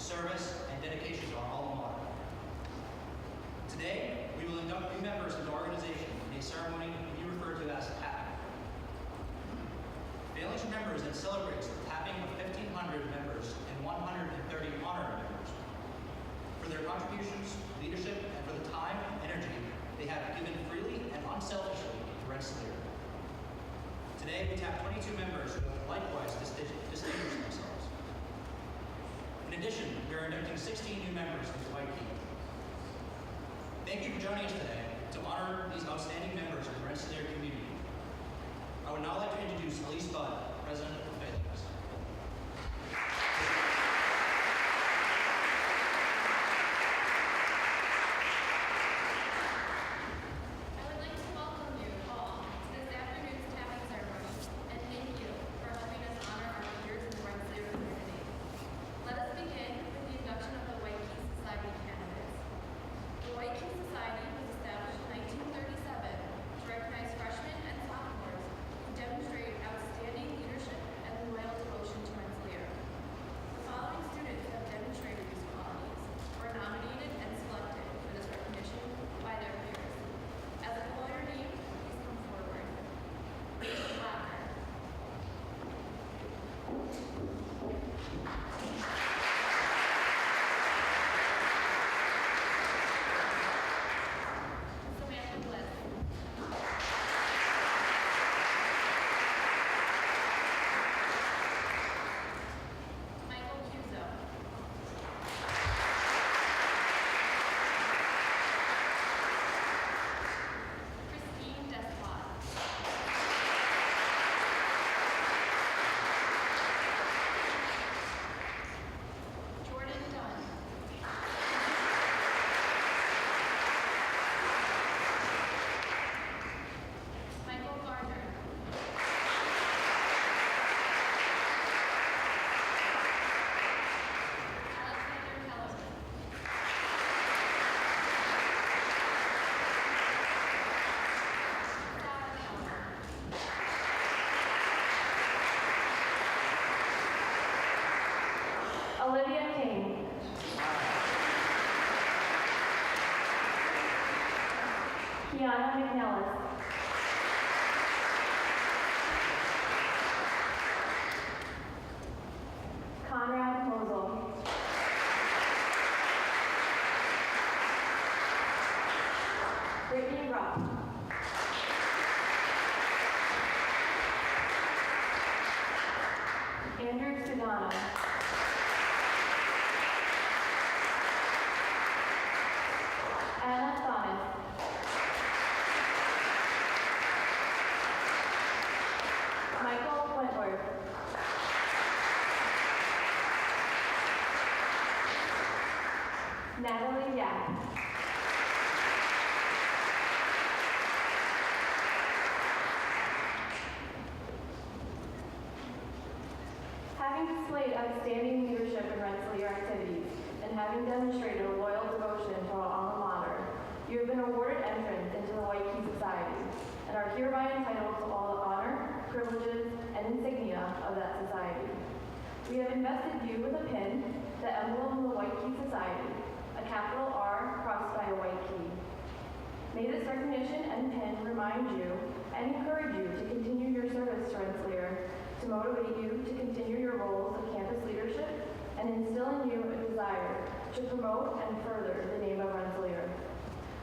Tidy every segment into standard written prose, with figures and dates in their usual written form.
service, and dedication to our alma mater. Today, we will induct new members into our organization in a ceremony we refer to as tapping. Phalanx remembers and celebrates the tapping of 1,500 members and 130 honorary members for their contributions, leadership, and for the time and energy they have given freely and unselfishly to Rensselaer. Today, we tap 22 members who have likewise distinguished themselves. In addition, we are inducting 16 new members into White Key. Thank you for joining us today to honor these outstanding members of the Rensselaer community. I would now like to introduce Elise Budd, President of Phalanx. I would like to welcome you all to this afternoon's tapping ceremony and thank you for helping us honor our leaders in the Rensselaer community. Let us begin with the induction of the White Key Society candidates. The White Key Society was established in 1937 to recognize freshmen and sophomores who demonstrate outstanding leadership and loyal devotion to Rensselaer. The following students have demonstrated these qualities, were nominated and selected for this recognition by their peers. As I call your name, please come forward. Rachel Blacker. Samantha Bliss. Michael Cuso. Christine Desplat. Jordan Dunn. Michael Gardner. Alexander Kellerman. Sarah Kellerman. Olivia King. Kiana McNellis. Conrad Mosel. Brittany Rupp. Andrew Sedano. Anna Thomas. Michael Wentworth. Natalie Yap. Having displayed outstanding leadership in Rensselaer activities and having demonstrated a loyal devotion to our alma mater, you have been awarded entrance into the White Key Society and are hereby entitled to all the honor, privileges, and insignia of that society. We have invested you with a pin, the emblem of the White Key Society, a capital R crossed by a white key. May this recognition and pin remind you and encourage you to continue your service to Rensselaer, to motivate you to continue your roles of campus leadership, and instill in you a desire to promote and further the name of Rensselaer.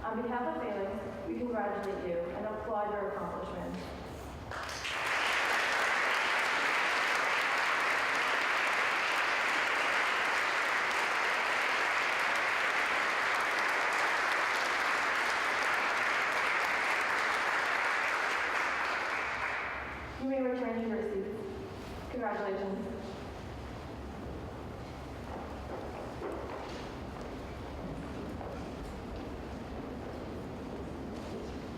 On behalf of Phalanx, we congratulate you and applaud your accomplishments. You may return to your seats. Congratulations.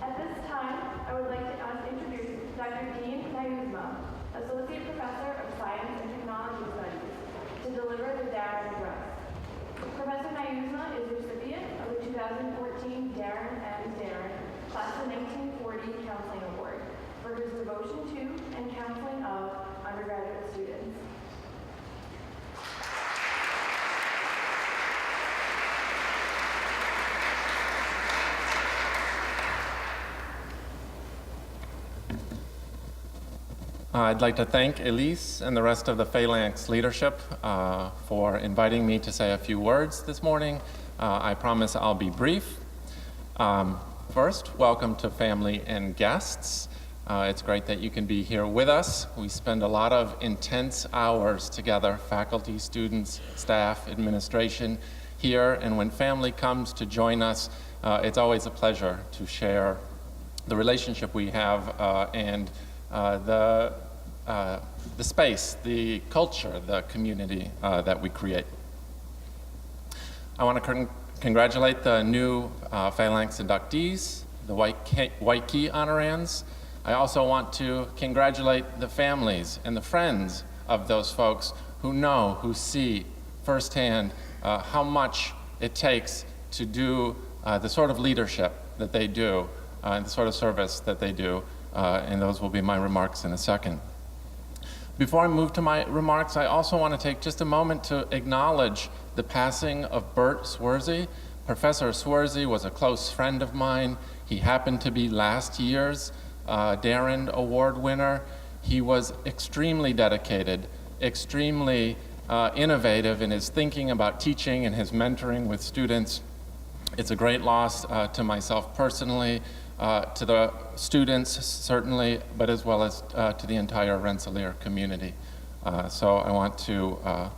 At this time, I would like to introduce Dr. Dean Nayuzma, Associate Professor of Science and Technology Studies, to deliver the Darren Address. Professor Nayuzma is recipient of the 2014 Darren M. Darren Class of 1940 Counseling Award for his devotion to and counseling of undergraduate students. I'd like to thank Elise and the rest of the Phalanx leadership for inviting me to say a few words this morning. I promise I'll be brief. First, welcome to family and guests. It's great that you can be here with us. We spend a lot of intense hours together, faculty, students, staff, administration here, and when family comes to join us, it's always a pleasure to share the relationship we have and the space, the culture, the community that we create. I want to congratulate the new Phalanx inductees, the White Key honorands. I also want to congratulate the families and the friends of those folks who know, who see firsthand how much it takes to do the sort of leadership that they do and the sort of service that they do. And those will be my remarks in a second. Before I move to my remarks, I also want to take just a moment to acknowledge the passing of Bert Swersey. Professor Swersey was a close friend of mine. He happened to be last year's Darren Award winner. He was extremely dedicated, extremely innovative in his thinking about teaching and his mentoring with students. It's a great loss to myself personally, to the students certainly, but as well as to the entire Rensselaer community. So I want to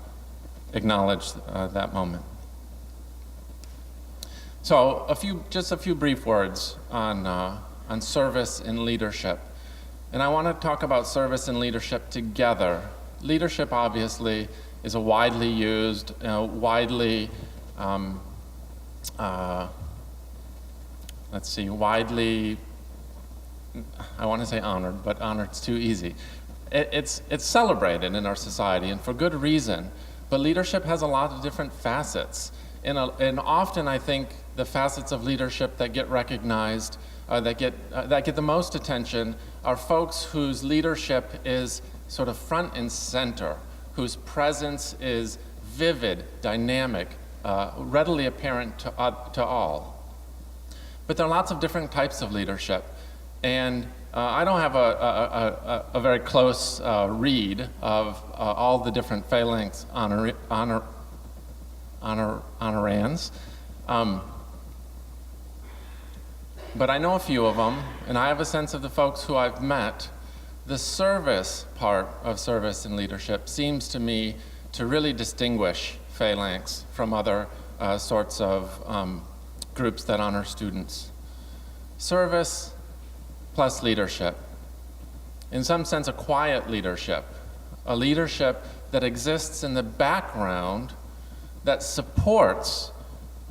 acknowledge that moment. So just a few brief words on service and leadership. And I want to talk about service and leadership together. Leadership obviously is a widely used, widely I want to say honored, but honored's too easy. It's celebrated in our society, and for good reason, but leadership has a lot of different facets. And often I think the facets of leadership that get recognized, that get the most attention, are folks whose leadership is sort of front and center, whose presence is vivid, dynamic, readily apparent to all. But there are lots of different types of leadership, and I don't have a very close read of all the different Phalanx honorands, but I know a few of them, and I have a sense of the folks who I've met. The service part of service and leadership seems to me to really distinguish Phalanx from other sorts of groups that honor students. Service plus leadership. In some sense, a quiet leadership, a leadership that exists in the background, that supports,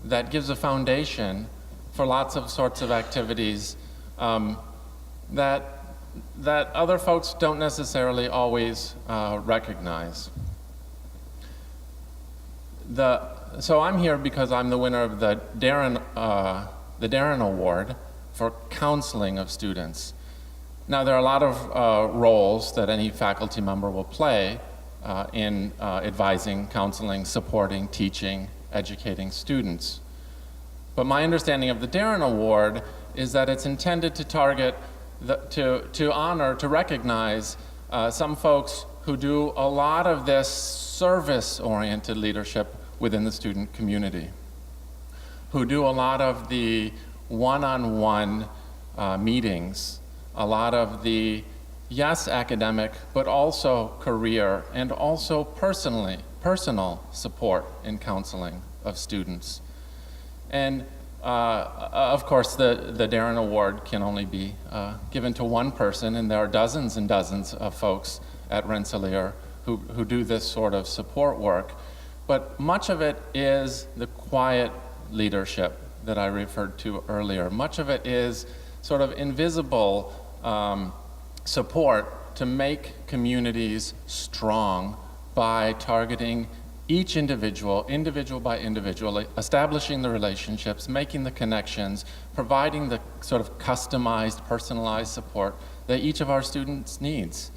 that gives a foundation for lots of sorts of activities that other folks don't necessarily always recognize. So I'm here because I'm the winner of the Darren Award for counseling of students. Now, there are a lot of roles that any faculty member will play in advising, counseling, supporting, teaching, educating students. But my understanding of the Darren Award is that it's intended to target, to honor, to recognize some folks who do a lot of this service-oriented leadership within the student community, who do a lot of the one-on-one meetings, a lot of the, yes, academic, but also career and also personal support and counseling of students. And of course, the Darren Award can only be given to one person, and there are dozens and dozens of folks at Rensselaer who do this sort of support work. But much of it is the quiet leadership that I referred to earlier. Much of it is sort of invisible support to make communities strong by targeting each individual by individual, establishing the relationships, making the connections, providing the sort of customized, personalized support that each of our students needs.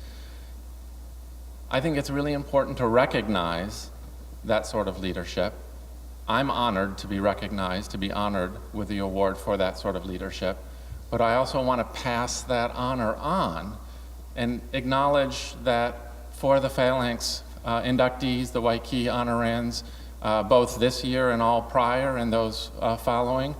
I think it's really important to recognize that sort of leadership. I'm honored to be recognized, to be honored with the award for that sort of leadership, but I also want to pass that honor on and acknowledge that for the Phalanx inductees, the Waikiki honorands, both this year and all prior and those following,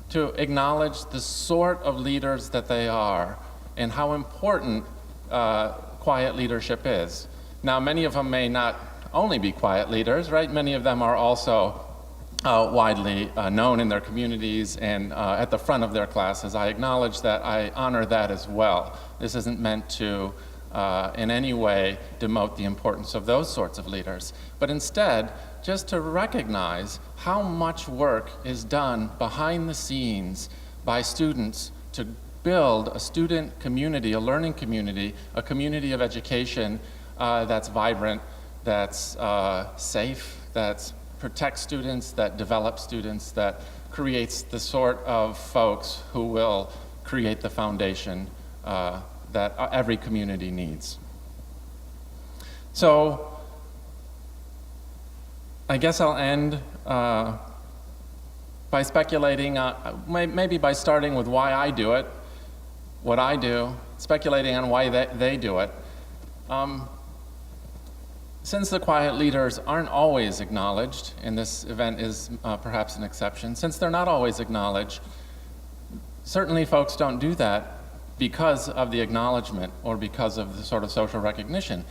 to acknowledge the sort of leaders that they are and how important quiet leadership is. Now, many of them may not only be quiet leaders, right? Many of them are also widely known in their communities and at the front of their classes. I acknowledge that. I honor that as well. This isn't meant to in any way demote the importance of those sorts of leaders, but instead just to recognize how much work is done behind the scenes by students to build a student community, a learning community, a community of education that's vibrant, that's safe, that protects students, that develops students, that creates the sort of folks who will create the foundation that every community needs. So I guess I'll end by speculating, maybe by starting with why I do it, what I do, speculating on why they do it. Since the quiet leaders aren't always acknowledged, and this event is perhaps an exception, since they're not always acknowledged, certainly folks don't do that because of the acknowledgement or because of the sort of social recognition.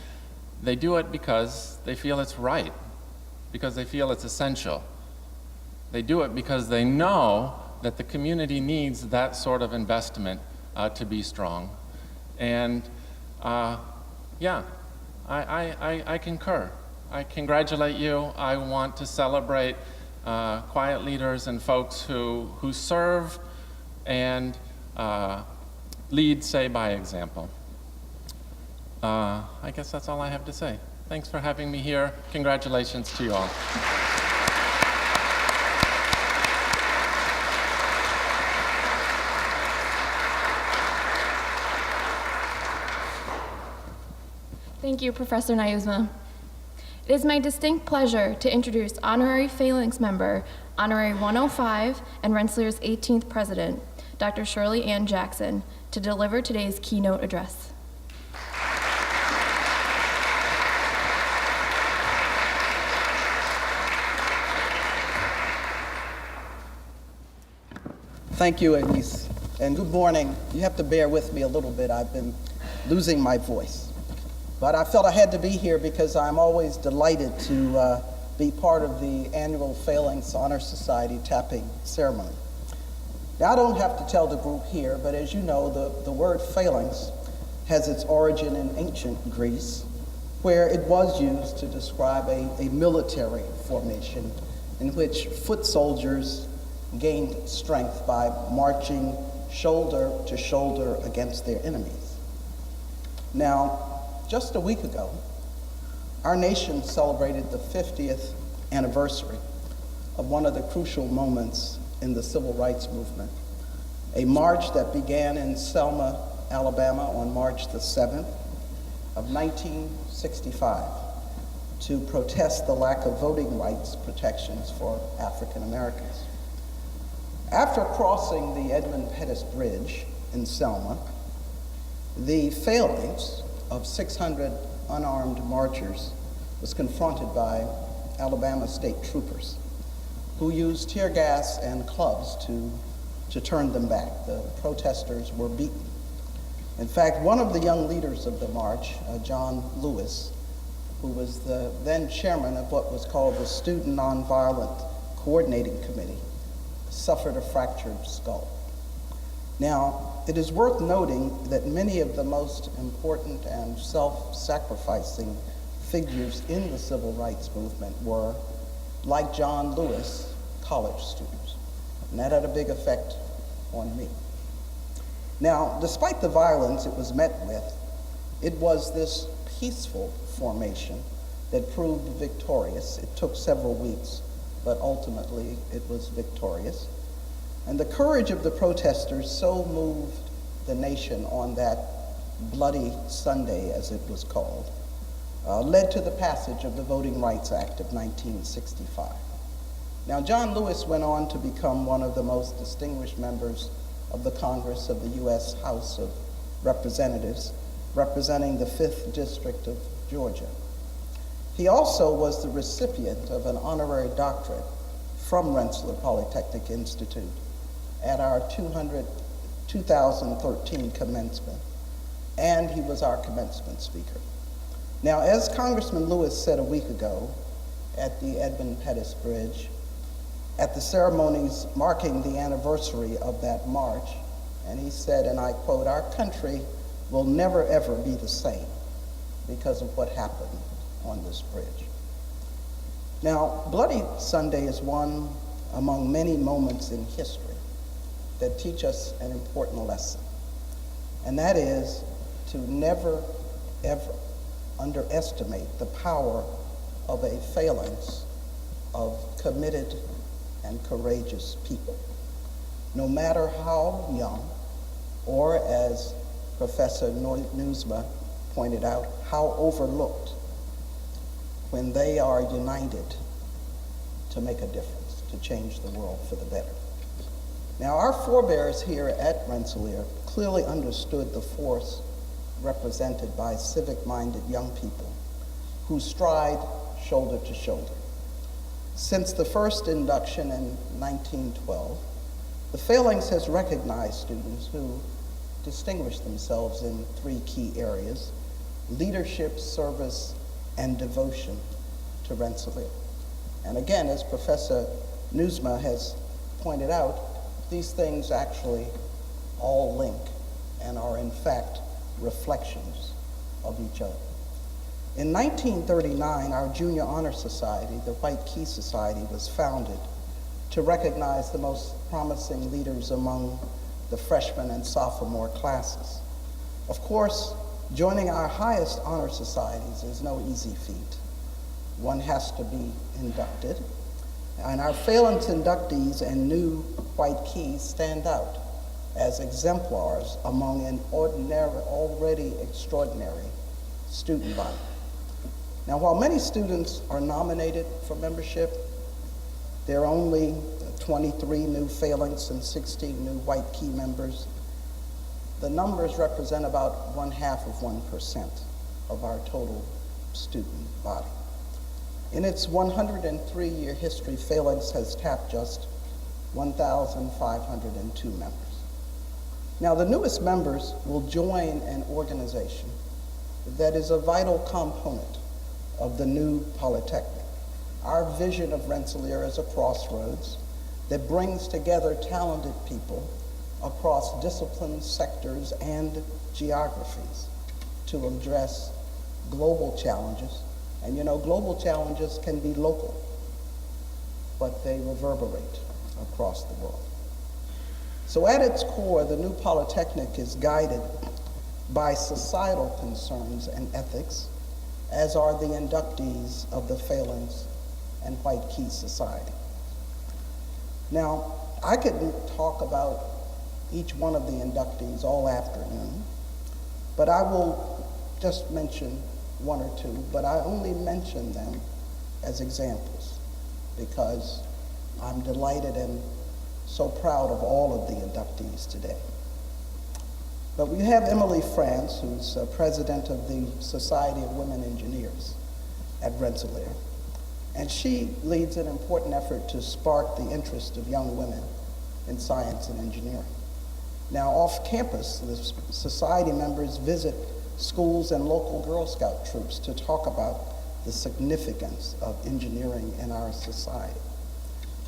They do it because they feel it's right, because they feel it's essential. They do it because they know that the community needs that sort of investment to be strong. And yeah, I concur. I congratulate you. I want to celebrate quiet leaders and folks who serve and lead, say, by example. I guess that's all I have to say. Thanks for having me here. Congratulations to you all. Thank you, Professor Nyuzma. It is my distinct pleasure to introduce Honorary Phalanx Member, Honorary 105, and Rensselaer's 18th President, Dr. Shirley Ann Jackson, to deliver today's keynote address. Thank you, Elise, and good morning. You have to bear with me a little bit. I've been losing my voice. But I felt I had to be here because I'm always delighted to be part of the annual Phalanx Honor Society tapping ceremony. Now, I don't have to tell the group here, but as you know, the word phalanx has its origin in ancient Greece, where it was used to describe a military formation in which foot soldiers gained strength by marching shoulder to shoulder against their enemies. Now, just a week ago, our nation celebrated the 50th anniversary of one of the crucial moments in the civil rights movement, a march that began in Selma, Alabama on March the 7th of 1965 to protest the lack of voting rights protections for African Americans. After crossing the Edmund Pettus Bridge in Selma, the phalanx of 600 unarmed marchers was confronted by Alabama state troopers who used tear gas and clubs to turn them back. The protesters were beaten. In fact, one of the young leaders of the march, John Lewis, who was the then chairman of what was called the Student Nonviolent Coordinating Committee, suffered a fractured skull. Now, it is worth noting that many of the most important and self-sacrificing figures in the civil rights movement were, like John Lewis, college students. And that had a big effect on me. Now, despite the violence it was met with, it was this peaceful formation that proved victorious. It took several weeks, but ultimately it was victorious. And the courage of the protesters so moved the nation on that Bloody Sunday, as it was called, led to the passage of the Voting Rights Act of 1965. Now, John Lewis went on to become one of the most distinguished members of the Congress of the U.S. House of Representatives, representing the 5th District of Georgia. He also was the recipient of an honorary doctorate from Rensselaer Polytechnic Institute at our 2013 commencement, and he was our commencement speaker. Now, as Congressman Lewis said a week ago at the Edmund Pettus Bridge, at the ceremonies marking the anniversary of that march, and he said, and I quote, "Our country will never ever be the same because of what happened on this bridge." Now, Bloody Sunday is one among many moments in history that teach us an important lesson, and that is to never, ever underestimate the power of a phalanx of committed and courageous people, no matter how young, or as Professor Newsma pointed out, how overlooked, when they are united to make a difference, to change the world for the better. Now, our forebears here at Rensselaer clearly understood the force represented by civic-minded young people who stride shoulder to shoulder. Since the first induction in 1912, the Phalanx has recognized students who distinguish themselves in 3 key areas: leadership, service, and devotion to Rensselaer. And again, as Professor Newsma has pointed out, these things actually all link and are in fact reflections of each other. In 1939, our Junior Honor Society, the White Key Society, was founded to recognize the most promising leaders among the freshman and sophomore classes. Of course, joining our highest honor societies is no easy feat. One has to be inducted, and our Phalanx inductees and new White Keys stand out as exemplars among an already extraordinary student body. Now, while many students are nominated for membership, there are only 23 new Phalanx and 16 new White Key members. The numbers represent about 0.5% of our total student body. In its 103-year history, Phalanx has tapped just 1,502 members. Now, the newest members will join an organization that is a vital component of the new Polytechnic. Our vision of Rensselaer is a crossroads that brings together talented people across disciplines, sectors, and geographies to address global challenges. And you know, global challenges can be local, but they reverberate across the world. So at its core, the new Polytechnic is guided by societal concerns and ethics, as are the inductees of the Phalanx and White Key Society. Now, I could talk about each one of the inductees all afternoon, but I will just mention one or two, but I only mention them as examples because I'm delighted and so proud of all of the inductees today. But we have Emily France, who's president of the Society of Women Engineers at Rensselaer, and she leads an important effort to spark the interest of young women in science and engineering. Now, off campus, the society members visit schools and local Girl Scout troops to talk about the significance of engineering in our society.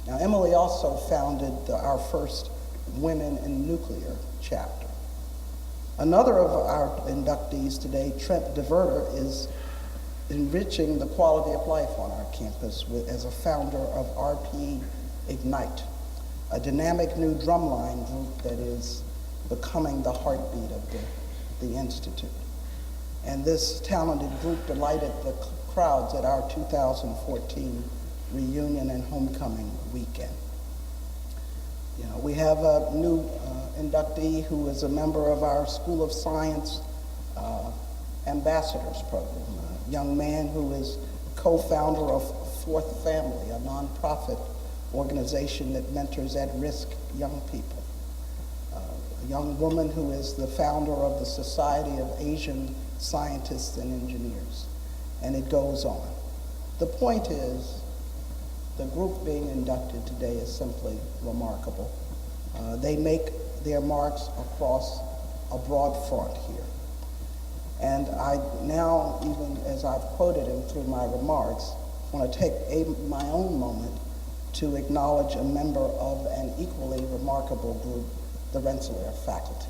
Now, Emily also founded our first Women in Nuclear chapter. Another of our inductees today, Trent DeVerter, is enriching the quality of life on our campus as a founder of RP Ignite, a dynamic new drumline group that is becoming the heartbeat of the Institute. And this talented group delighted the crowds at our 2014 reunion and homecoming weekend. You know, we have a new inductee who is a member of our School of Science Ambassadors Program, a young man who is co-founder of Fourth Family, a nonprofit organization that mentors at-risk young people. a young woman who is the founder of the Society of Asian Scientists and Engineers, and it goes on. The point is, the group being inducted today is simply remarkable. They make their marks across a broad front here. And I now, even as I've quoted him through my remarks, want to take my own moment to acknowledge a member of an equally remarkable group, the Rensselaer faculty.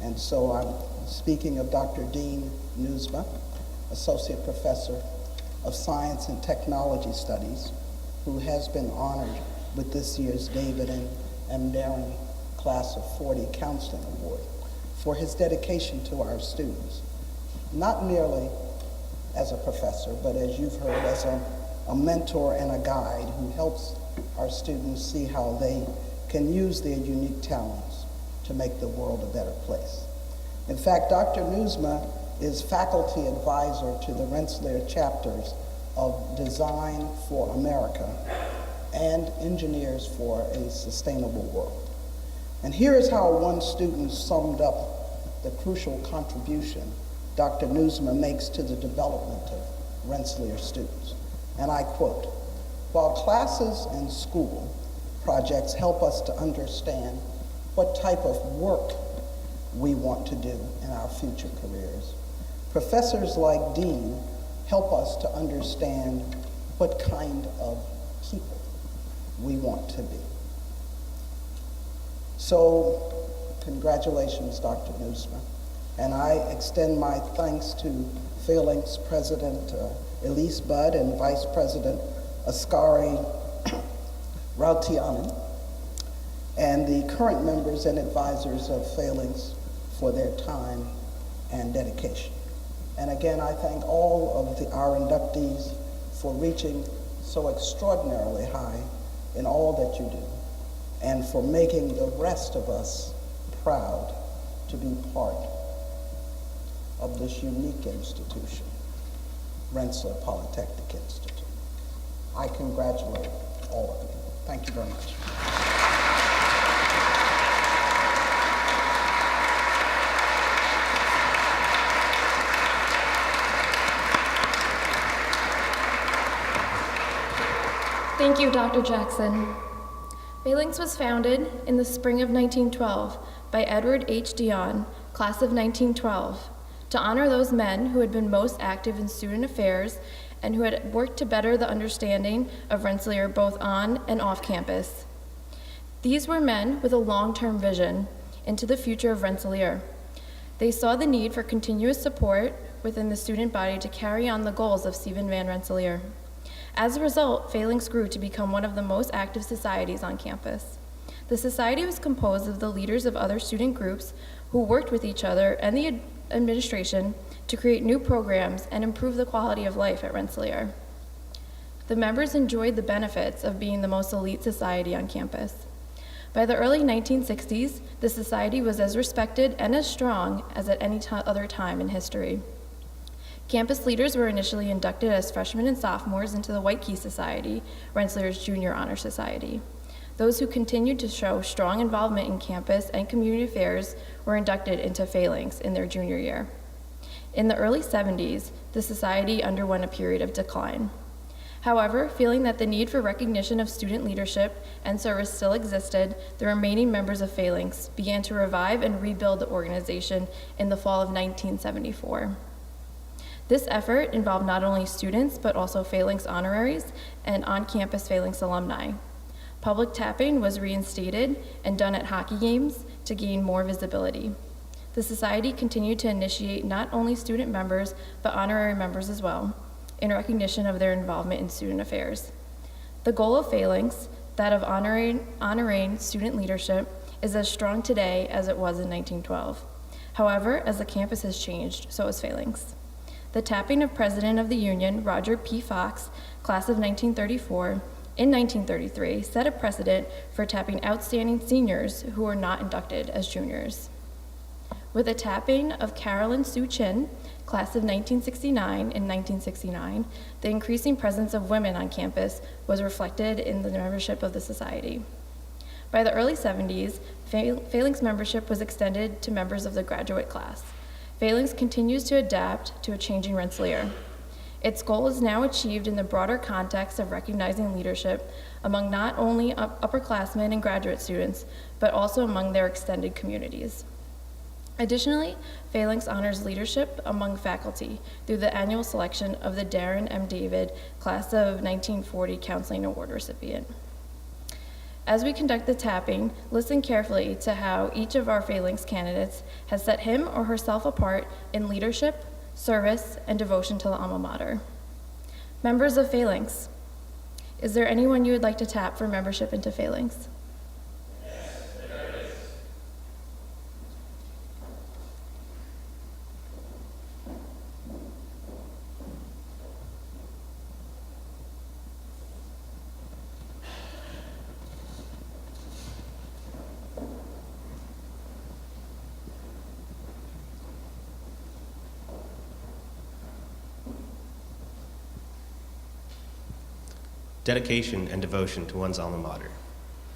And so I'm speaking of Dr. Dean Nuzma, Associate Professor of Science and Technology Studies, who has been honored with this year's David and Darren Class of 40 Counseling Award for his dedication to our students, not merely as a professor, but as you've heard, as a mentor and a guide who helps our students see how they can use their unique talents to make the world a better place. In fact, Dr. Nuzma is faculty advisor to the Rensselaer chapters of Design for America and Engineers for a Sustainable World. And here is how one student summed up the crucial contribution Dr. Nuzma makes to the development of Rensselaer students. And I quote, "While classes and school projects help us to understand what type of work we want to do in our future careers, professors like Dean help us to understand what kind of people we want to be." So, congratulations, Dr. Nuzma. And I extend my thanks to Phalanx President Elise Budd and Vice President Askari Rautianen, and the current members and advisors of Phalanx for their time and dedication. And again, I thank all of our inductees for reaching so extraordinarily high in all that you do, and for making the rest of us proud to be part of this unique institution, Rensselaer Polytechnic Institute. I congratulate all of you. Thank you very much. Thank you, Dr. Jackson. Phalanx was founded in the spring of 1912 by Edward H. Dion, class of 1912, to honor those men who had been most active in student affairs and who had worked to better the understanding of Rensselaer both on and off campus. These were men with a long-term vision into the future of Rensselaer. They saw the need for continuous support within the student body to carry on the goals of Stephen Van Rensselaer. As a result, Phalanx grew to become one of the most active societies on campus. The society was composed of the leaders of other student groups who worked with each other and the administration to create new programs and improve the quality of life at Rensselaer. The members enjoyed the benefits of being the most elite society on campus. By the early 1960s, the society was as respected and as strong as at any other time in history. Campus leaders were initially inducted as freshmen and sophomores into the White Key Society, Rensselaer's junior honor society. Those who continued to show strong involvement in campus and community affairs were inducted into Phalanx in their junior year. In the early 70s, the society underwent a period of decline. However, feeling that the need for recognition of student leadership and service still existed, the remaining members of Phalanx began to revive and rebuild the organization in the fall of 1974. This effort involved not only students, but also Phalanx honoraries and on-campus Phalanx alumni. Public tapping was reinstated and done at hockey games to gain more visibility. The society continued to initiate not only student members, but honorary members as well, in recognition of their involvement in student affairs. The goal of Phalanx, that of honoring student leadership, is as strong today as it was in 1912. However, as the campus has changed, so has Phalanx. The tapping of President of the Union, Roger P. Fox, class of 1934, in 1933, set a precedent for tapping outstanding seniors who were not inducted as juniors. With the tapping of Carolyn Sue Chin, class of 1969 in 1969, the increasing presence of women on campus was reflected in the membership of the society. By the early 70s, Phalanx membership was extended to members of the graduate class. Phalanx continues to adapt to a changing Rensselaer. Its goal is now achieved in the broader context of recognizing leadership among not only upperclassmen and graduate students, but also among their extended communities. Additionally, Phalanx honors leadership among faculty through the annual selection of the Darren M. David Class of 1940 Counseling Award recipient. As we conduct the tapping, listen carefully to how each of our Phalanx candidates has set him or herself apart in leadership, service, and devotion to the alma mater. Members of Phalanx, is there anyone you would like to tap for membership into Phalanx? Yes, there is. Dedication and devotion to one's alma mater.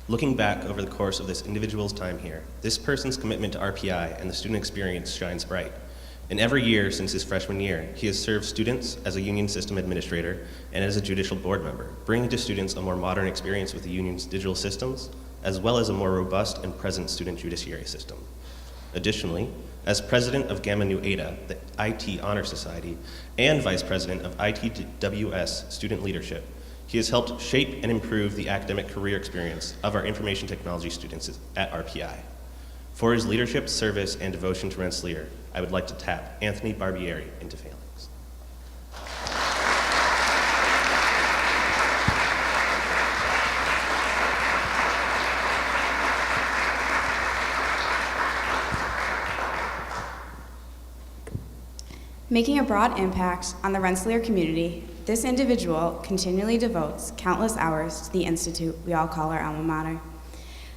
Looking back over the course of this individual's time here, this person's commitment to RPI and the student experience shines bright. In every year since his freshman year, he has served students as a union system administrator and as a judicial board member, bringing to students a more modern experience with the union's digital systems, as well as a more robust and present student judiciary system. Additionally, as president of Gamma Nu Eta, the IT Honor Society, and vice president of ITWS Student Leadership, he has helped shape and improve the academic career experience of our information technology students at RPI. For his leadership, service, and devotion to Rensselaer, I would like to tap Anthony Barbieri into Phalanx. Making a broad impact on the Rensselaer community, this individual continually devotes countless hours to the institute we all call our alma mater.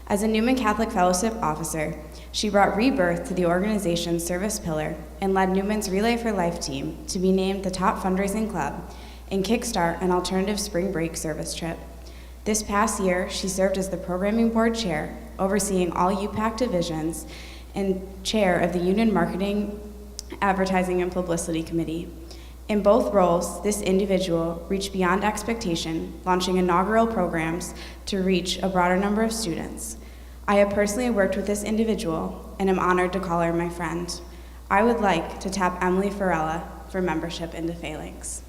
As a Newman Catholic Fellowship officer, she brought rebirth to the organization's service pillar and led Newman's Relay for Life team to be named the top fundraising club and kickstart an alternative spring break service trip. This past year, she served as the programming board chair, overseeing all UPAC divisions, and chair of the Union Marketing, Advertising, and Publicity Committee. In both roles, this individual reached beyond expectation, launching inaugural programs to reach a broader number of students. I have personally worked with this individual and am honored to call her my friend. I would like to tap Emily Farella for membership into Phalanx.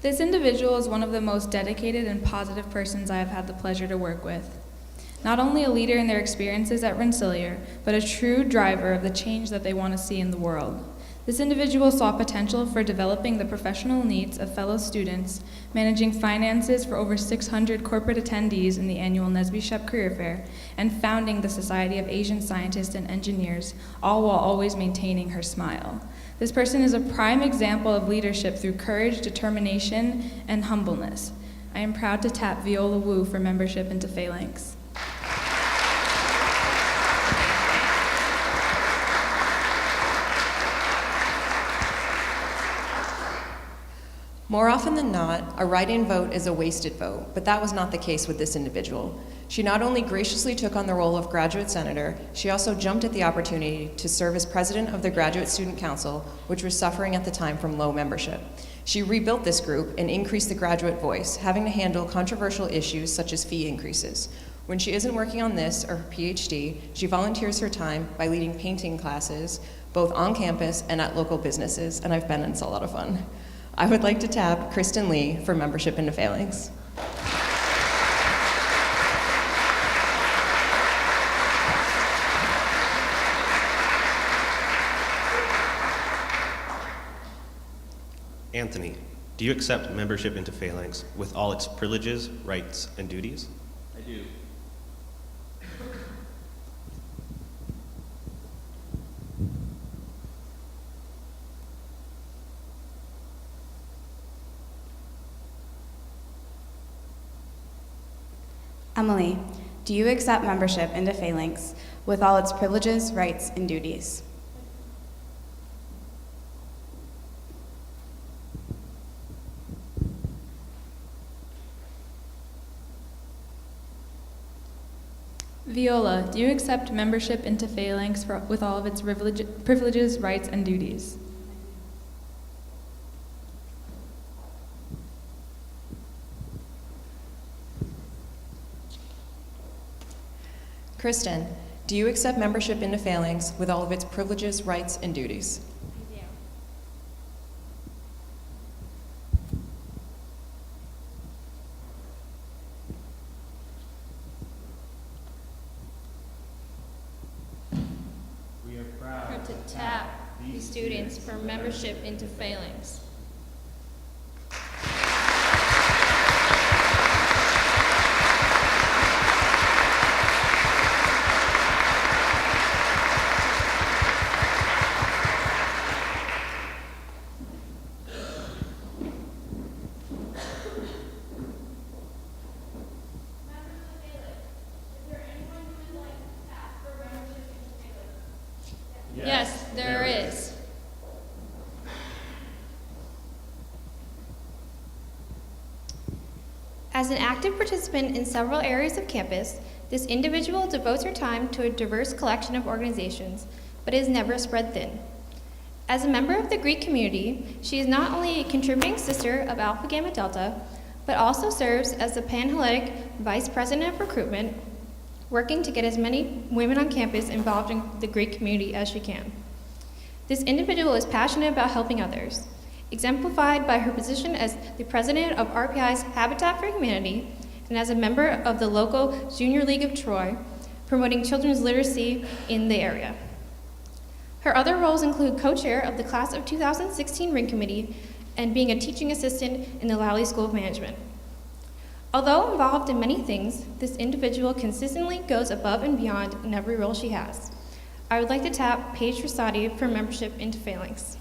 This individual is one of the most dedicated and positive persons I have had the pleasure to work with. Not only a leader in their experiences at Rensselaer, but a true driver of the change that they want to see in the world. This individual saw potential for developing the professional needs of fellow students, managing finances for over 600 corporate attendees in the annual Nesby Shep Career Fair, and founding the Society of Asian Scientists and Engineers, all while always maintaining her smile. This person is a prime example of leadership through courage, determination, and humbleness. I am proud to tap Viola Wu for membership into Phalanx. More often than not, a write-in vote is a wasted vote, but that was not the case with this individual. She not only graciously took on the role of graduate senator, she also jumped at the opportunity to serve as president of the Graduate Student Council, which was suffering at the time from low membership. She rebuilt this group and increased the graduate voice, having to handle controversial issues such as fee increases. When she isn't working on this or her PhD, she volunteers her time by leading painting classes, both on campus and at local businesses, and I've been in, it's a lot of fun. I would like to tap Kristen Lee for membership into Phalanx. Anthony, do you accept membership into Phalanx with all its privileges, rights, and duties? I do. Emily, do you accept membership into Phalanx with all its privileges, rights, and duties? Viola, do you accept membership into Phalanx with all of its privileges, rights, and duties? Kristen, do you accept membership into Phalanx with all of its privileges, rights, and duties? We are proud to tap these students for membership into Phalanx. Yes, there is. As an active participant in several areas of campus, this individual devotes her time to a diverse collection of organizations, but is never spread thin. As a member of the Greek community, she is not only a contributing sister of Alpha Gamma Delta, but also serves as the Panhellenic Vice President of Recruitment, working to get as many women on campus involved in the Greek community as she can. This individual is passionate about helping others, exemplified by her position as the president of RPI's Habitat for Humanity and as a member of the local Junior League of Troy, promoting children's literacy in the area. Her other roles include co-chair of the class of 2016 Ring Committee and being a teaching assistant in the Lowry School of Management. Although involved in many things, this individual consistently goes above and beyond in every role she has. I would like to tap Paige Rosati for membership into Phalanx.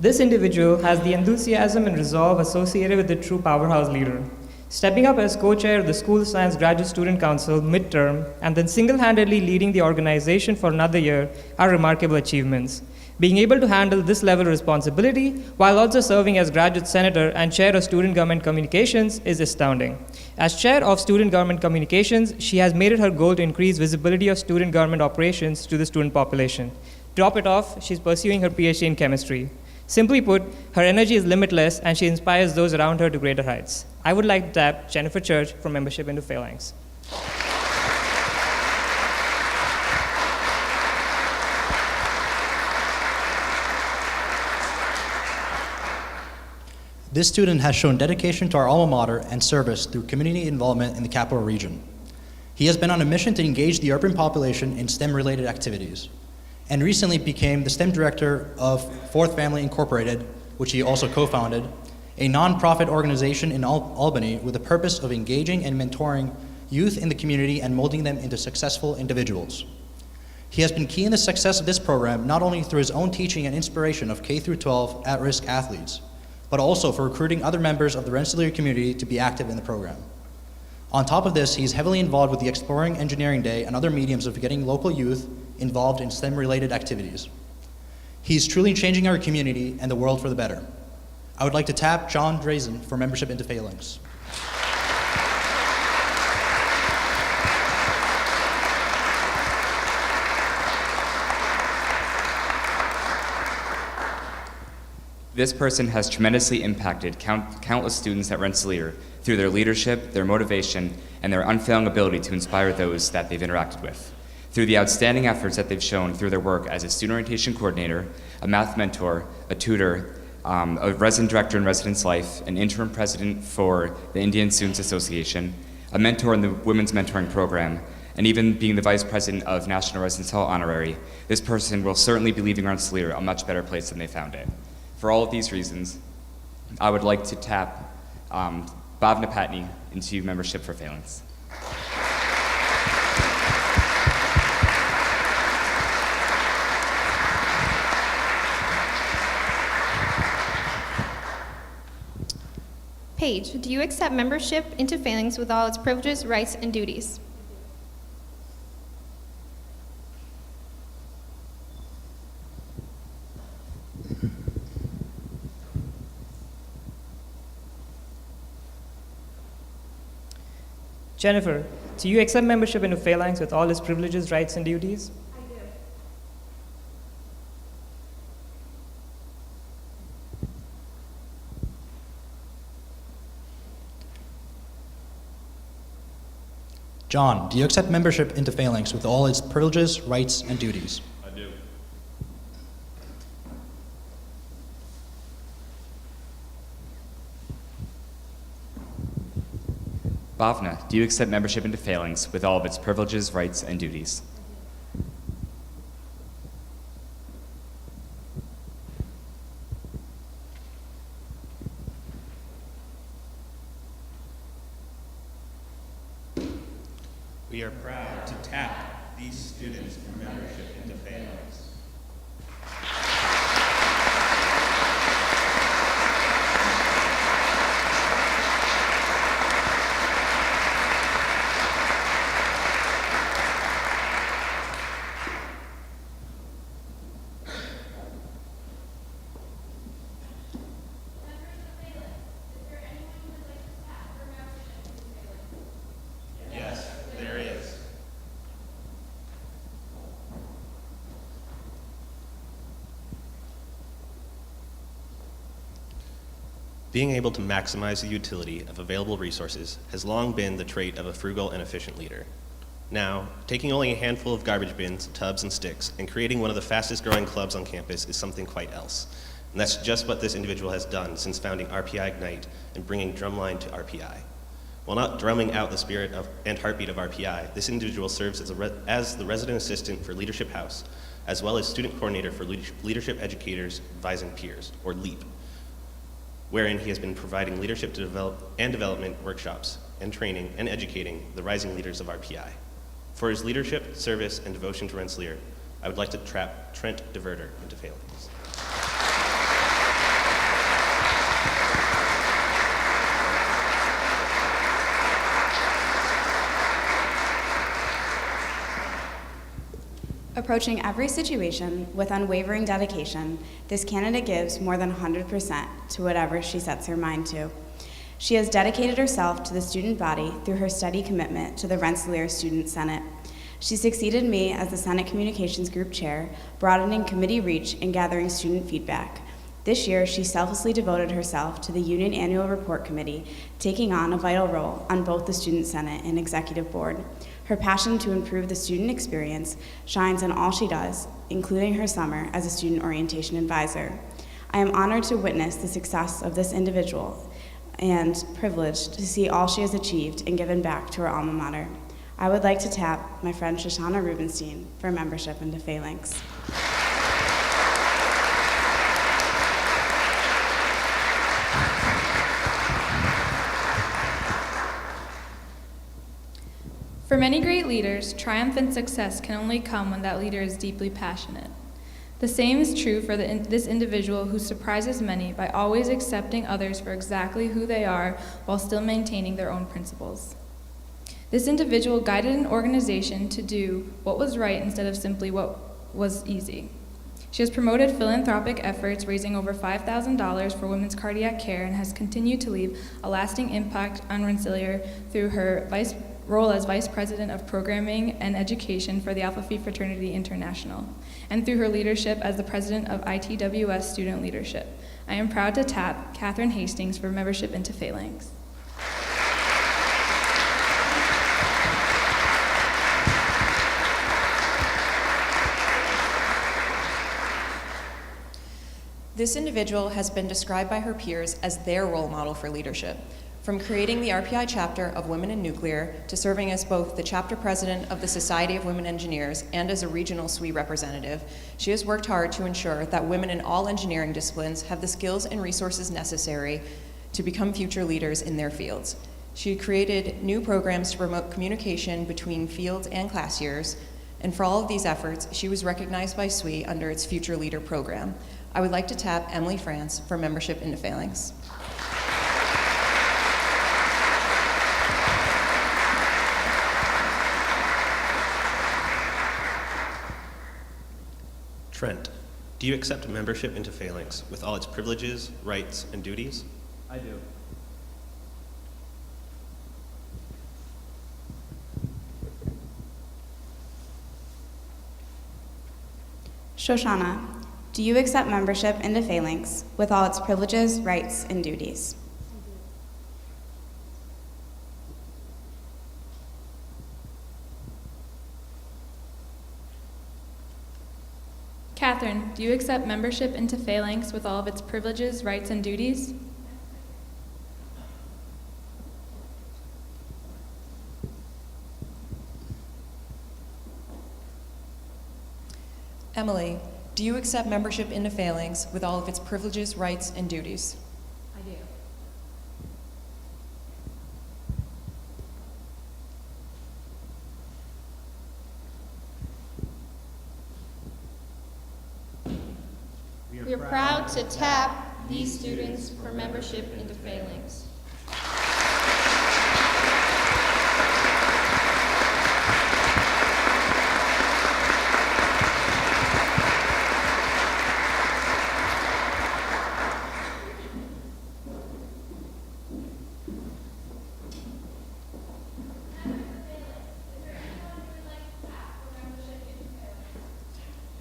This individual has the enthusiasm and resolve associated with a true powerhouse leader. Stepping up as co-chair of the School of Science Graduate Student Council midterm and then single-handedly leading the organization for another year are remarkable achievements. Being able to handle this level of responsibility while also serving as graduate senator and chair of student government communications is astounding. As chair of student government communications, she has made it her goal to increase visibility of student government operations to the student population. To top it off, she's pursuing her PhD in chemistry. Simply put, her energy is limitless and she inspires those around her to greater heights. I would like to tap Jennifer Church for membership into Phalanx. This student has shown dedication to our alma mater and service through community involvement in the Capital Region. He has been on a mission to engage the urban population in STEM-related activities, and recently became the STEM director of Fourth Family Incorporated, which he also co-founded, a nonprofit organization in Albany with the purpose of engaging and mentoring youth in the community and molding them into successful individuals. He has been key in the success of this program, not only through his own teaching and inspiration of K-12 at-risk athletes, but also for recruiting other members of the Rensselaer community to be active in the program. On top of this, he's heavily involved with the Exploring Engineering Day and other mediums of getting local youth involved in STEM-related activities. He's truly changing our community and the world for the better. I would like to tap John Drazen for membership into Phalanx. This person has tremendously impacted countless students at Rensselaer through their leadership, their motivation, and their unfailing ability to inspire those that they've interacted with. Through the outstanding efforts that they've shown through their work as a student orientation coordinator, a math mentor, a tutor, a resident director in residence life, an interim president for the Indian Students Association, a mentor in the Women's Mentoring Program, and even being the vice president of National Residence Hall Honorary, this person will certainly be leaving Rensselaer a much better place than they found it. For all of these reasons, I would like to tap Bhavna Patney into membership for Phalanx. Paige, do you accept membership into Phalanx with all its privileges, rights, and duties? Jennifer, do you accept membership into Phalanx with all its privileges, rights, and duties? I do. John, do you accept membership into Phalanx with all its privileges, rights, and duties? I do. Bhavna, do you accept membership into Phalanx with all of its privileges, rights, and duties? We are proud to tap these students for membership into Phalanx. Yes, there is. Being able to maximize the utility of available resources has long been the trait of a frugal and efficient leader. Now, taking only a handful of garbage bins, tubs, and sticks and creating one of the fastest growing clubs on campus is something quite else. And that's just what this individual has done since founding RPI Ignite and bringing Drumline to RPI. While not drumming out the spirit and heartbeat of RPI, this individual serves as the resident assistant for Leadership House, as well as student coordinator for Leadership Educators Advising Peers, or LEAP, wherein he has been providing leadership to development workshops and training and educating the rising leaders of RPI. For his leadership, service, and devotion to Rensselaer, I would like to trap Trent Diverter into Phalanx. Approaching every situation with unwavering dedication, this candidate gives more than 100% to whatever she sets her mind to. She has dedicated herself to the student body through her steady commitment to the Rensselaer Student Senate. She succeeded me as the Senate Communications Group Chair, broadening committee reach and gathering student feedback. This year, she selflessly devoted herself to the Union Annual Report Committee, taking on a vital role on both the Student Senate and Executive Board. Her passion to improve the student experience shines in all she does, including her summer as a student orientation advisor. I am honored to witness the success of this individual and privileged to see all she has achieved and given back to her alma mater. I would like to tap my friend Shoshana Rubenstein for membership into Phalanx. For many great leaders, triumph and success can only come when that leader is deeply passionate. The same is true for this individual who surprises many by always accepting others for exactly who they are while still maintaining their own principles. This individual guided an organization to do what was right instead of simply what was easy. She has promoted philanthropic efforts, raising over $5,000 for women's cardiac care, and has continued to leave a lasting impact on Rensselaer through her role as Vice President of Programming and Education for the Alpha Phi Fraternity International, and through her leadership as the President of ITWS Student Leadership. I am proud to tap Catherine Hastings for membership into Phalanx. This individual has been described by her peers as their role model for leadership. From creating the RPI chapter of Women in Nuclear to serving as both the chapter president of the Society of Women Engineers and as a regional SWE representative, she has worked hard to ensure that women in all engineering disciplines have the skills and resources necessary to become future leaders in their fields. She created new programs to promote communication between fields and class years, and for all of these efforts, she was recognized by SWE under its Future Leader program. I would like to tap Emily France for membership into Phalanx. Trent, do you accept membership into Phalanx with all its privileges, rights, and duties? I do. Shoshana, do you accept membership into Phalanx with all its privileges, rights, and duties? Catherine, do you accept membership into Phalanx with all of its privileges, rights, and duties? Emily, do you accept membership into Phalanx with all of its privileges, rights, and duties? I do. We are proud to tap these students for membership into Phalanx.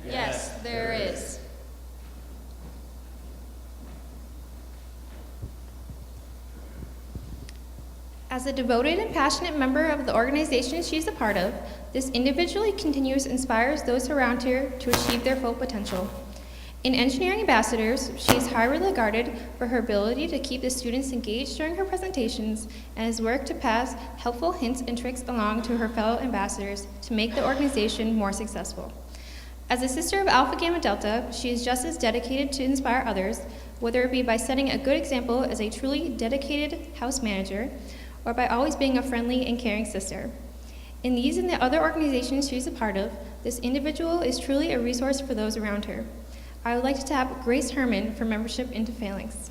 Yes, there is. As a devoted and passionate member of the organization she's a part of, this individual continues inspires those around her to achieve their full potential. In Engineering Ambassadors, she is highly regarded for her ability to keep the students engaged during her presentations and has worked to pass helpful hints and tricks along to her fellow ambassadors to make the organization more successful. As a sister of Alpha Gamma Delta, she is just as dedicated to inspire others, whether it be by setting a good example as a truly dedicated house manager, or by always being a friendly and caring sister. In these and the other organizations she's a part of, this individual is truly a resource for those around her. I would like to tap Grace Herman for membership into Phalanx.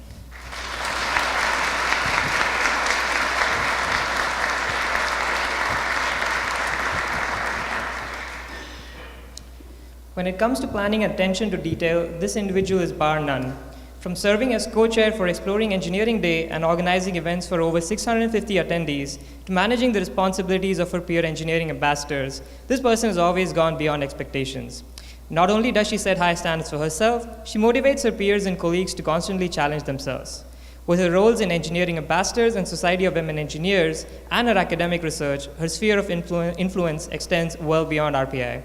When it comes to planning and attention to detail, this individual is bar none. From serving as co-chair for Exploring Engineering Day and organizing events for over 650 attendees, to managing the responsibilities of her peer engineering ambassadors, this person has always gone beyond expectations. Not only does she set high standards for herself, she motivates her peers and colleagues to constantly challenge themselves. With her roles in Engineering Ambassadors and Society of Women Engineers and her academic research, her sphere of influence extends well beyond RPI.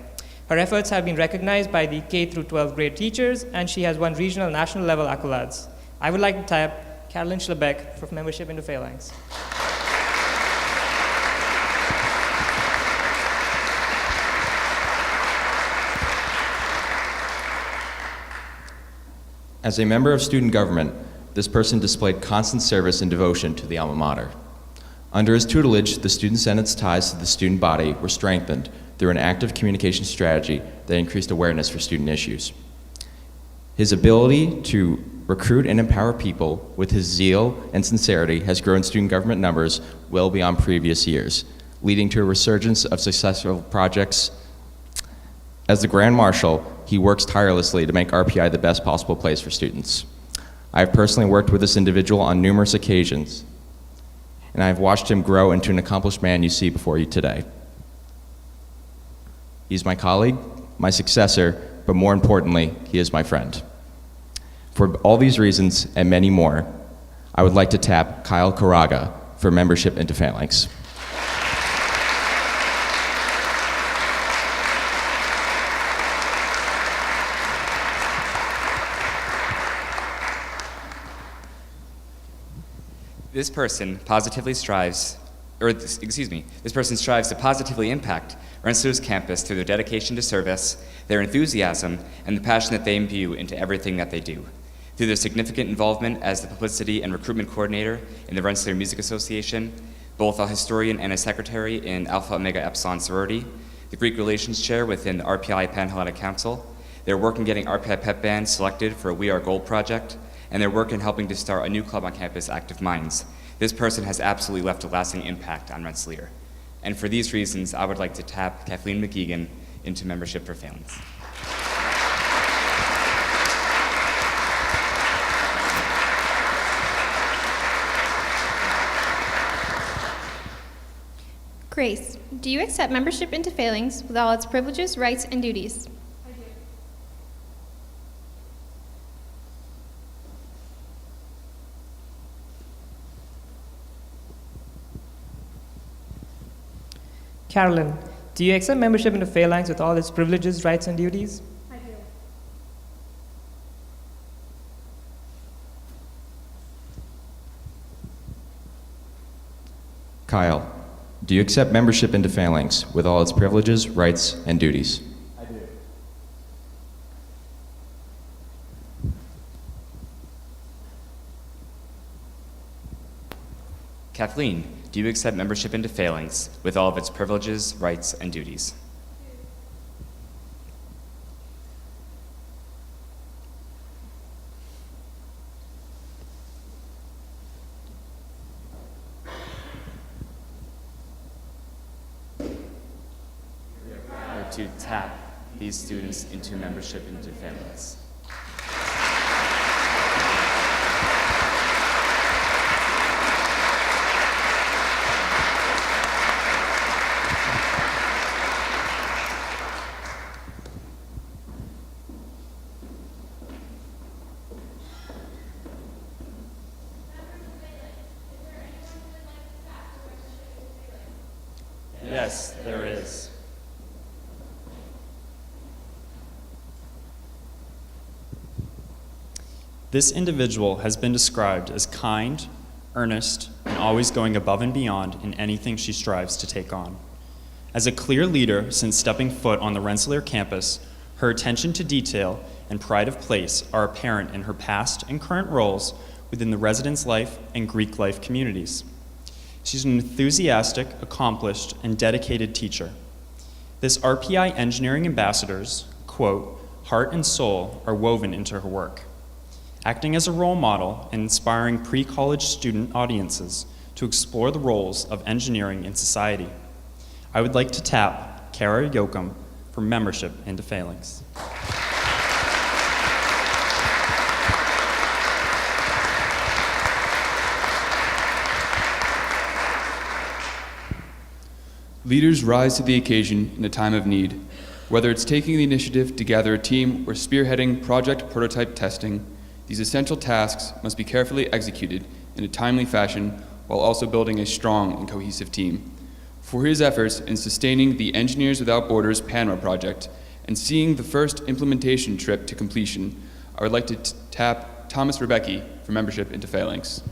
Her efforts have been recognized by the K through 12th grade teachers, and she has won regional national level accolades. I would like to tap Carolyn Schlebeck for membership into Phalanx. As a member of student government, this person displayed constant service and devotion to the alma mater. Under his tutelage, the Student Senate's ties to the student body were strengthened through an active communication strategy that increased awareness for student issues. His ability to recruit and empower people with his zeal and sincerity has grown student government numbers well beyond previous years, leading to a resurgence of successful projects. As the Grand Marshal, he works tirelessly to make RPI the best possible place for students. I have personally worked with this individual on numerous occasions, and I have watched him grow into an accomplished man you see before you today. He's my colleague, my successor, but more importantly, he is my friend. For all these reasons and many more, I would like to tap Kyle Caraga for membership into Phalanx. This person strives to positively impact Rensselaer's campus through their dedication to service, their enthusiasm, and the passion that they imbue into everything that they do. Through their significant involvement as the publicity and recruitment coordinator in the Rensselaer Music Association, both a historian and a secretary in Alpha Omega Epsilon sorority, the Greek Relations chair within the RPI Pan-Hellenic Council, their work in getting RPI pep bands selected for a We Are Gold project, and their work in helping to start a new club on campus, Active Minds. This person has absolutely left a lasting impact on Rensselaer. And for these reasons, I would like to tap Kathleen McGeegan into membership for Phalanx. Grace, do you accept membership into Phalanx with all its privileges, rights, and duties? I do. Carolyn, do you accept membership into Phalanx with all its privileges, rights, and duties? I do. Kyle, do you accept membership into Phalanx with all its privileges, rights, and duties? I do. Kathleen, do you accept membership into Phalanx with all of its privileges, rights, and duties? Or to tap these students into membership into Phalanx. Yes, there is. This individual has been described as kind, earnest, and always going above and beyond in anything she strives to take on. As a clear leader since stepping foot on the Rensselaer campus, her attention to detail and pride of place are apparent in her past and current roles within the residence life and Greek life communities. She's an enthusiastic, accomplished, and dedicated teacher. This RPI Engineering Ambassador's, quote, heart and soul are woven into her work, acting as a role model and inspiring pre-college student audiences to explore the roles of engineering in society. I would like to tap Kara Yoakum for membership into Phalanx. Leaders rise to the occasion in a time of need. Whether it's taking the initiative to gather a team or spearheading project prototype testing, these essential tasks must be carefully executed in a timely fashion while also building a strong and cohesive team. For his efforts in sustaining the Engineers Without Borders Panama project and seeing the first implementation trip to completion, I would like to tap Thomas Rebecki for membership into Phalanx.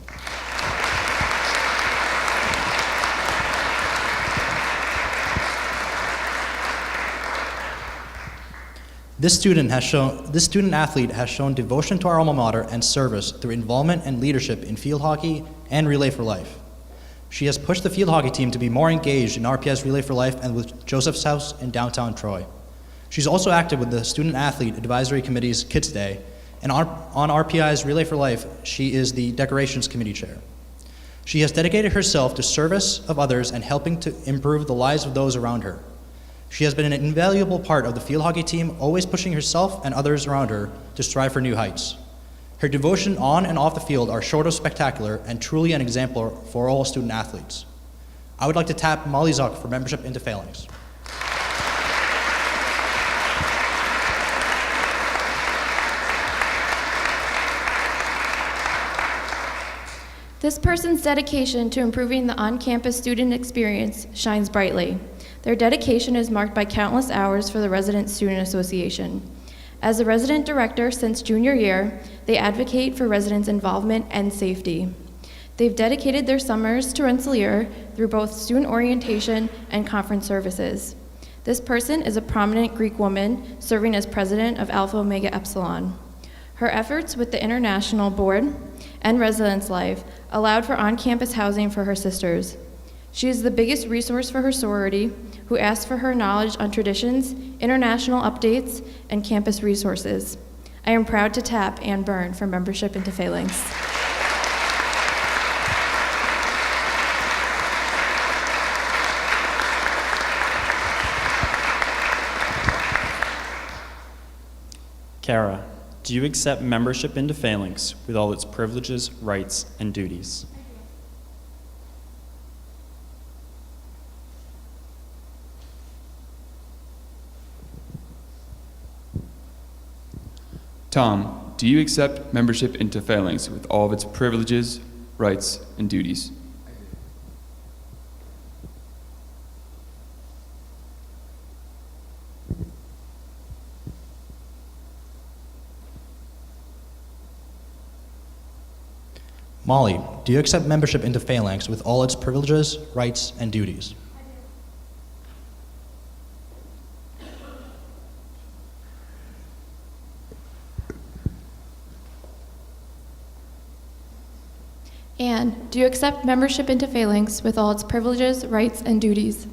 This student athlete has shown devotion to our alma mater and service through involvement and leadership in field hockey and Relay for Life. She has pushed the field hockey team to be more engaged in RPI's Relay for Life and with Joseph's House in downtown Troy. She's also active with the Student Athlete Advisory Committee's Kids Day, and on RPI's Relay for Life, she is the Decorations Committee Chair. She has dedicated herself to service of others and helping to improve the lives of those around her. She has been an invaluable part of the field hockey team, always pushing herself and others around her to strive for new heights. Her devotion on and off the field are short of spectacular and truly an example for all student athletes. I would like to tap Molly Zuck for membership into Phalanx. This person's dedication to improving the on-campus student experience shines brightly. Their dedication is marked by countless hours for the Resident Student Association. As a resident director since junior year, they advocate for residents' involvement and safety. They've dedicated their summers to Rensselaer through both student orientation and conference services. This person is a prominent Greek woman serving as president of Alpha Omega Epsilon. Her efforts with the International Board and Residence Life allowed for on-campus housing for her sisters. She is the biggest resource for her sorority, who asks for her knowledge on traditions, international updates, and campus resources. I am proud to tap Ann Byrne for membership into Phalanx. Kara, do you accept membership into Phalanx with all its privileges, rights, and duties? Tom, do you accept membership into Phalanx with all of its privileges, rights, and duties? Molly, do you accept membership into Phalanx with all its privileges, rights, and duties? Anne, do you accept membership into Phalanx with all its privileges, rights, and duties?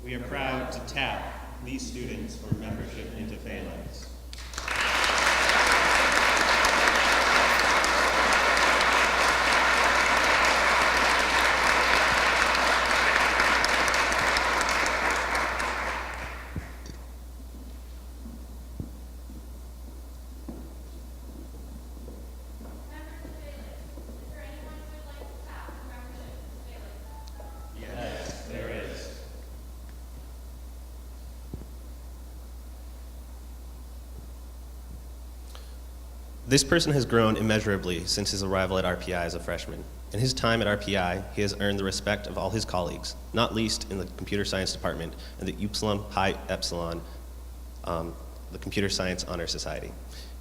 We are proud to tap these students for membership into Phalanx. Yes, there is. This person has grown immeasurably since his arrival at RPI as a freshman. In his time at RPI, he has earned the respect of all his colleagues, not least in the computer science department and the Upsilon Pi Epsilon, the Computer Science Honor Society.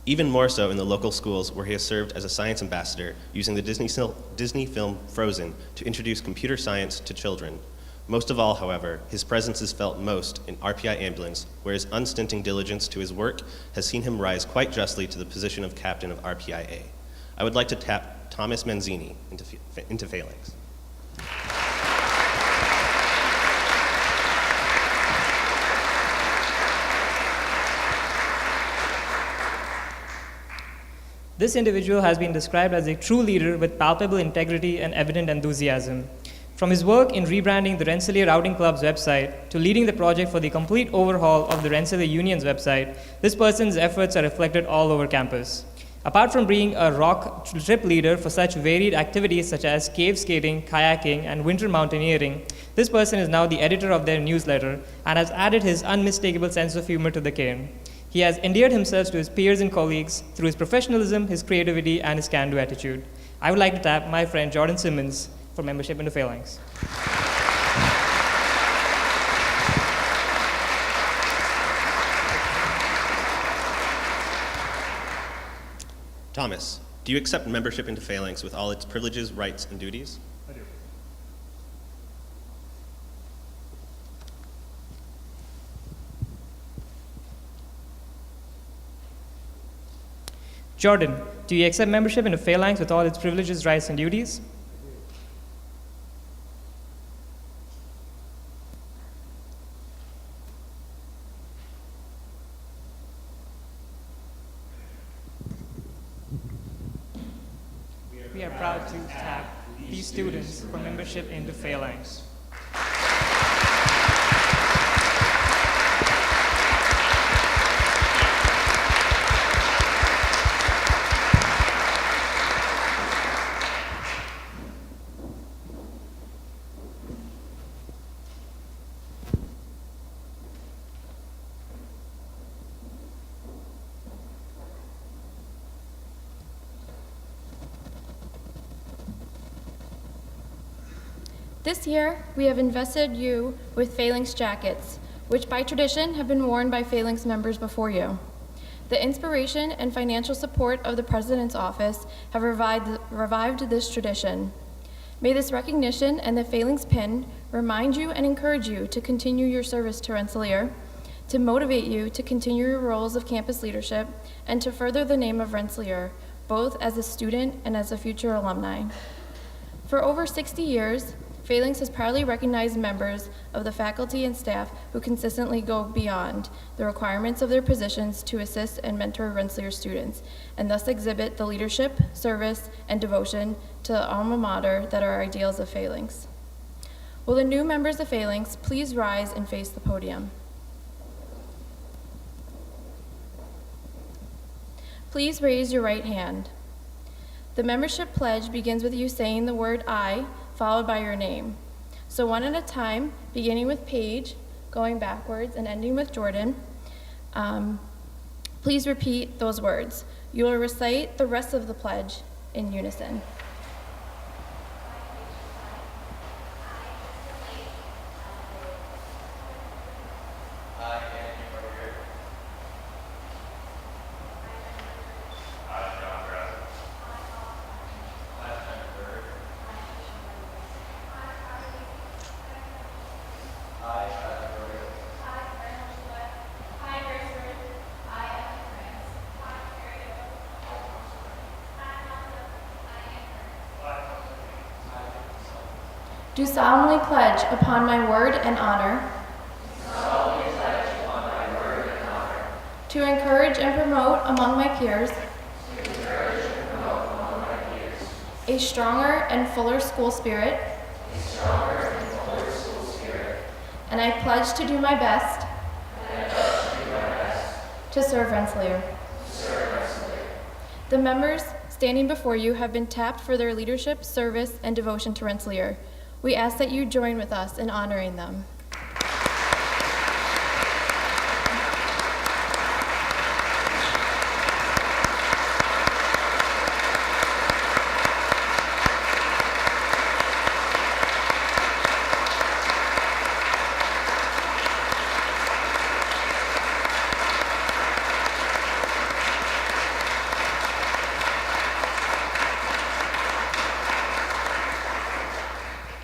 Even more so in the local schools where he has served as a science ambassador using the Disney film Frozen to introduce computer science to children. Most of all, however, his presence is felt most in RPI Ambulance, where his unstinting diligence to his work has seen him rise quite justly to the position of captain of RPIA. I would like to tap Thomas Manzini into Phalanx. This individual has been described as a true leader with palpable integrity and evident enthusiasm. From his work in rebranding the Rensselaer Outing Club's website to leading the project for the complete overhaul of the Rensselaer Union's website, this person's efforts are reflected all over campus. Apart from being a rock trip leader for such varied activities such as cave skating, kayaking, and winter mountaineering, this person is now the editor of their newsletter and has added his unmistakable sense of humor to the cairn. He has endeared himself to his peers and colleagues through his professionalism, his creativity, and his can-do attitude. I would like to tap my friend Jordan Simmons for membership into Phalanx. Thomas, do you accept membership into Phalanx with all its privileges, rights, and duties? I do. Jordan, do you accept membership into Phalanx with all its privileges, rights, and duties? We are proud to tap these students for membership into Phalanx. This year, we have invested you with Phalanx jackets, which by tradition have been worn by Phalanx members before you. The inspiration and financial support of the President's Office have revived this tradition. May this recognition and the Phalanx pin remind you and encourage you to continue your service to Rensselaer, to motivate you to continue your roles of campus leadership, and to further the name of Rensselaer, both as a student and as a future alumni. For over 60 years, Phalanx has proudly recognized members of the faculty and staff who consistently go beyond the requirements of their positions to assist and mentor Rensselaer students, and thus exhibit the leadership, service, and devotion to the alma mater that are ideals of Phalanx. Will the new members of Phalanx please rise and face the podium? Please raise your right hand. The membership pledge begins with you saying the word I, followed by your name. So one at a time, beginning with Paige, going backwards, and ending with Jordan. Please repeat those words. You will recite the rest of the pledge in unison. do solemnly pledge upon my word and honor to encourage and promote among my peers a stronger and fuller school spirit, and I pledge to do my best to serve Rensselaer. The members standing before you have been tapped for their leadership, service, and devotion to Rensselaer. We ask that you join with us in honoring them.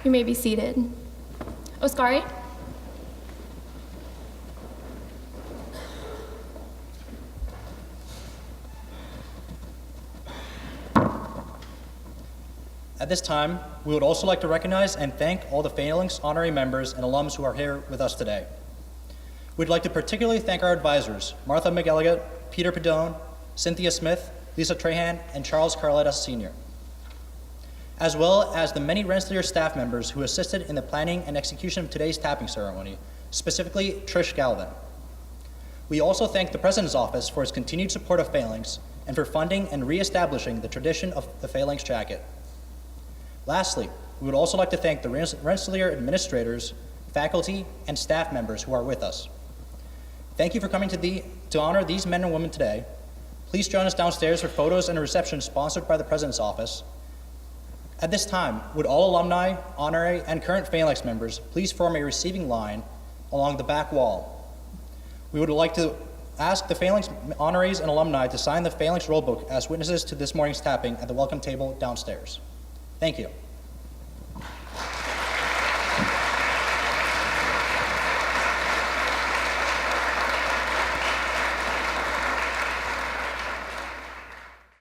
You may be seated. Oskari? At this time, we would also like to recognize and thank all the Phalanx honorary members and alums who are here with us today. We'd like to particularly thank our advisors, Martha McElligott, Peter Padone, Cynthia Smith, Lisa Trahan, and Charles Carletta Sr., as well as the many Rensselaer staff members who assisted in the planning and execution of today's tapping ceremony, specifically Trish Galvin. We also thank the President's Office for its continued support of Phalanx and for funding and reestablishing the tradition of the Phalanx jacket. Lastly, we would also like to thank the Rensselaer administrators, faculty, and staff members who are with us. Thank you for coming to honor these men and women today. Please join us downstairs for photos and a reception sponsored by the President's Office. At this time, would all alumni, honorary, and current Phalanx members please form a receiving line along the back wall. We would like to ask the Phalanx honorees and alumni to sign the Phalanx roll book as witnesses to this morning's tapping at the welcome table downstairs. Thank you.